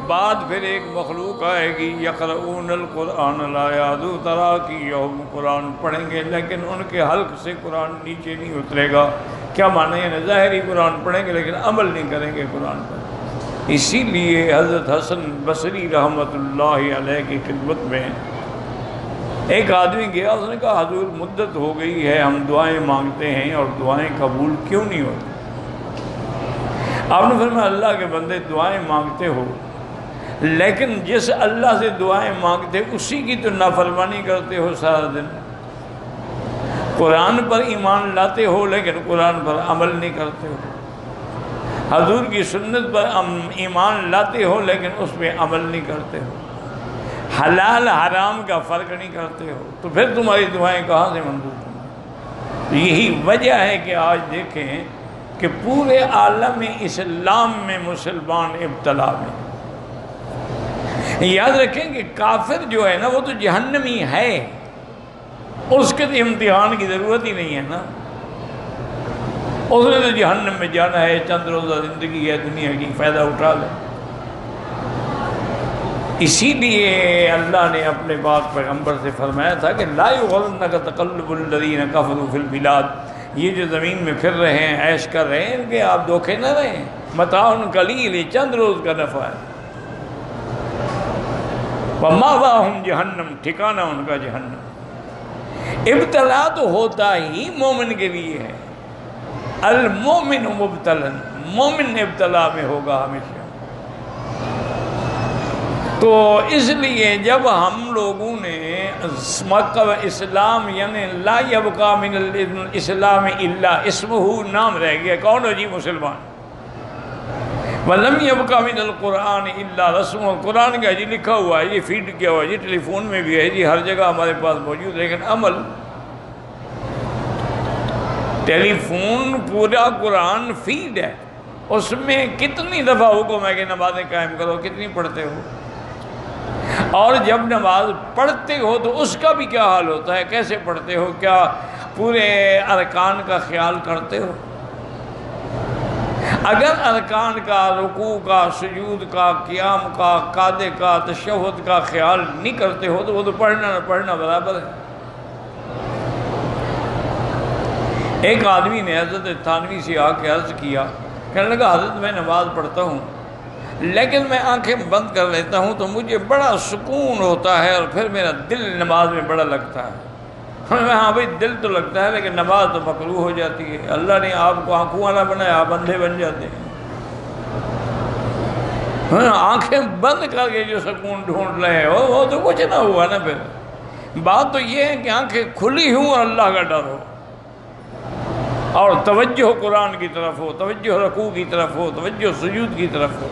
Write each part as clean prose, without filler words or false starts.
بعد پھر ایک مخلوق آئے گی، یقرؤون القرآن لا یعدو تراکیہم، قرآن پڑھیں گے لیکن ان کے حلق سے قرآن نیچے نہیں اترے گا۔ کیا معنی ہے؟ ظاہری قرآن پڑھیں گے لیکن عمل نہیں کریں گے قرآن پر۔ اسی لیے حضرت حسن بصری رحمۃ اللہ علیہ کی خدمت میں ایک آدمی گیا، اس نے کہا حضور مدت ہو گئی ہے ہم دعائیں مانگتے ہیں اور دعائیں قبول کیوں نہیں ہوتی؟ آپ نے فرمایا اللہ کے بندے دعائیں مانگتے ہو لیکن جس اللہ سے دعائیں مانگتے اسی کی تو نافرمانی کرتے ہو سارا دن۔ قرآن پر ایمان لاتے ہو لیکن قرآن پر عمل نہیں کرتے ہو، حضور کی سنت پر ایمان لاتے ہو لیکن اس پہ عمل نہیں کرتے ہو، حلال حرام کا فرق نہیں کرتے ہو، تو پھر تمہاری دعائیں کہاں سے منظور ہوں؟ یہی وجہ ہے کہ آج دیکھیں کہ پورے عالم اسلام میں مسلمان ابتلا میں۔ یاد رکھیں کہ کافر جو ہے نا وہ تو جہنمی ہے، اس کے تو امتحان کی ضرورت ہی نہیں ہے نا، اس نے تو جہنم میں جانا ہے، چند روزہ زندگی ہے دنیا کی، فائدہ اٹھا لے۔ اسی لیے اللہ نے اپنے پاک پیغمبر سے فرمایا تھا کہ لا یغرنک تقلب الذین کفروا فی البلاد، یہ جو زمین میں پھر رہے ہیں عیش کر رہے ہیں ان کے آپ دھوکے نہ رہیں، متاع قلیل، چند روز کا نفع ہے، ومأواہم جہنم، ٹھکانہ ان کا جہنم۔ ابتلا تو ہوتا ہی مومن کے لیے ہے، المومن مبتلا، مومن ابتلا میں ہوگا ہمیشہ۔ تو اس لیے جب ہم لوگوں نے مکہ اسلام یعنی لا یبقى من الاسلام الا اسمہ، نام رہ گیا، کون ہو جی مسلمان، وَلَمْ يَبْقَ مِنَ الْقُرْآنِ إِلَّا رَسْمٌ، قرآن کا جی لکھا ہوا ہے، یہ فیڈ کیا ہوا ہے جی، ٹیلی فون میں بھی ہے جی، ہر جگہ ہمارے پاس موجود، لیکن عمل، ٹیلی فون پورا قرآن فیڈ ہے، اس میں کتنی دفعہ حکم ہے کہ نمازیں قائم کرو، کتنی پڑھتے ہو؟ اور جب نماز پڑھتے ہو تو اس کا بھی کیا حال ہوتا ہے، کیسے پڑھتے ہو؟ کیا پورے ارکان کا خیال کرتے ہو؟ اگر ارکان کا، رکوع کا، سجود کا، قیام کا، قعدے کا، تشہد کا خیال نہیں کرتے ہو تو وہ تو پڑھنا نہ پڑھنا برابر ہے۔ ایک آدمی نے حضرت تھانوی سے آ کے عرض کیا، کہنے لگا حضرت میں نماز پڑھتا ہوں لیکن میں آنکھیں بند کر لیتا ہوں تو مجھے بڑا سکون ہوتا ہے اور پھر میرا دل نماز میں بڑا لگتا ہے۔ ہاں بھائی دل تو لگتا ہے لیکن نماز تو مکروہ ہو جاتی ہے، اللہ نے آپ کو آنکھوں والا بنایا، آپ اندھے بن جاتے ہیں۔ آنکھیں بند کر کے جو سکون ڈھونڈ رہے ہو وہ تو کچھ نہ ہوا نا۔ پھر بات تو یہ ہے کہ آنکھیں کھلی ہوں اور اللہ کا ڈر ہو، اور توجہ قرآن کی طرف ہو، توجہ رکوع کی طرف ہو، توجہ سجود کی طرف ہو۔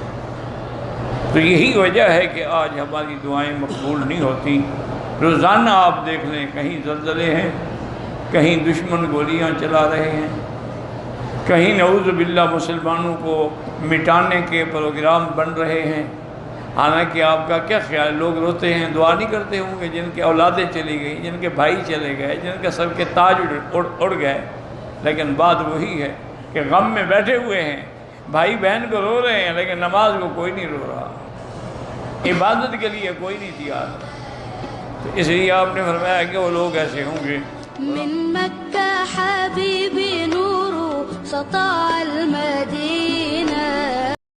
تو یہی وجہ ہے کہ آج ہماری دعائیں مقبول نہیں ہوتی۔ روزانہ آپ دیکھ لیں کہیں زلزلے ہیں، کہیں دشمن گولیاں چلا رہے ہیں، کہیں نعوذ باللہ مسلمانوں کو مٹانے کے پروگرام بن رہے ہیں۔ حالانکہ آپ کا کیا خیال، لوگ روتے ہیں، دعا نہیں کرتے ہوں گے جن کی اولادیں چلی گئی، جن کے بھائی چلے گئے، جن کے سر کے تاج اڑ گئے، لیکن بات وہی ہے کہ غم میں بیٹھے ہوئے ہیں، بھائی بہن کو رو رہے ہیں لیکن نماز کو کوئی نہیں رو رہا، عبادت کے لیے کوئی نہیں تیار۔ تو اس لیے آپ نے فرمایا کہ وہ لوگ ایسے ہوں گے۔ من مکہ حبیبی نور سطع المدینہ